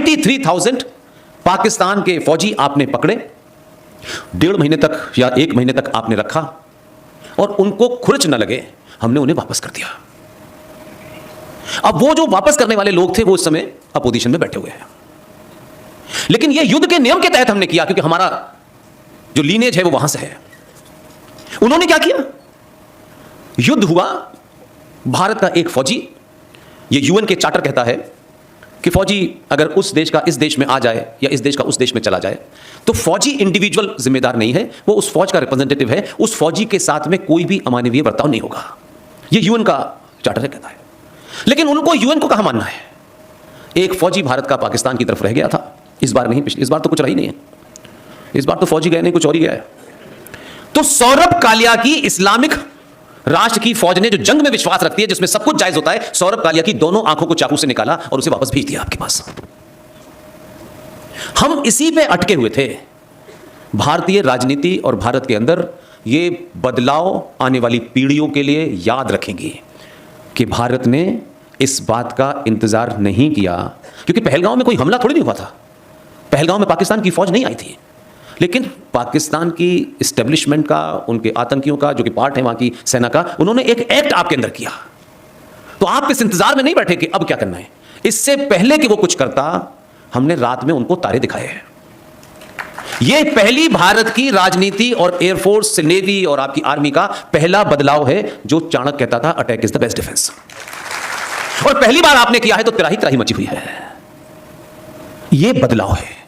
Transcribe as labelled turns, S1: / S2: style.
S1: 93,000 पाकिस्तान के फौजी आपने पकड़े, 1.5 महीने तक या 1 महीने तक आपने रखा, और उनको खुरच न लगे हमने उन्हें वापस कर दिया। अब वो जो वापस करने वाले लोग थे वो इस समय अपोजिशन में बैठे हुए हैं, लेकिन ये युद्ध के नियम के तहत हमने किया, क्योंकि हमारा जो लीनेज है वो वहां से है। उन्होंने क्या किया? युद्ध हुआ, भारत का एक फौजी, ये यूएन के चार्टर कहता है कि फौजी अगर उस देश का इस देश में आ जाए या इस देश का उस देश में चला जाए तो फौजी इंडिविजुअल जिम्मेदार नहीं है, वो उस फौज का रिप्रेजेंटेटिव है, उस फौजी के साथ में कोई भी अमानवीय बर्ताव नहीं होगा। ये यूएन का चार्टर कहता है। लेकिन उनको यूएन को कहां मानना है? एक फौजी भारत का पाकिस्तान की तरफ रह गया था, इस बार नहीं, इस बार तो कुछ रही नहीं है, इस बार तो फौजी गए नहीं, कुछ और ही गया है। तो सौरभ कालिया की इस्लामिक राष्ट्र की फौज ने, जो जंग में विश्वास रखती है, जिसमें सब कुछ जायज होता है, सौरभ कालिया की दोनों आंखों को चाकू से निकाला और उसे वापस भेज दिया आपके पास। हम इसी पे अटके हुए थे। भारतीय राजनीति और भारत के अंदर ये बदलाव आने वाली पीढ़ियों के लिए याद रखेंगी कि भारत ने इस बात का इंतजार नहीं किया, क्योंकि पहलगांव में कोई हमला थोड़ी नहीं हुआ था। पहलगांव में पाकिस्तान की फौज नहीं आई थी, लेकिन पाकिस्तान की इस्टेब्लिशमेंट का, उनके आतंकियों का, जो कि पार्ट है वहां की सेना का, उन्होंने एक एक्ट आपके अंदर किया। तो आप इस इंतजार में नहीं बैठे कि अब क्या करना है। इससे पहले कि वो कुछ करता, हमने रात में उनको तारे दिखाए हैं। यह पहली भारत की राजनीति और एयरफोर्स, नेवी और आपकी आर्मी का पहला बदलाव है, जो चाणक्य कहता था attack is the best defence. और पहली बार आपने किया है तो त्राही त्राही मची हुई है। यह बदलाव है।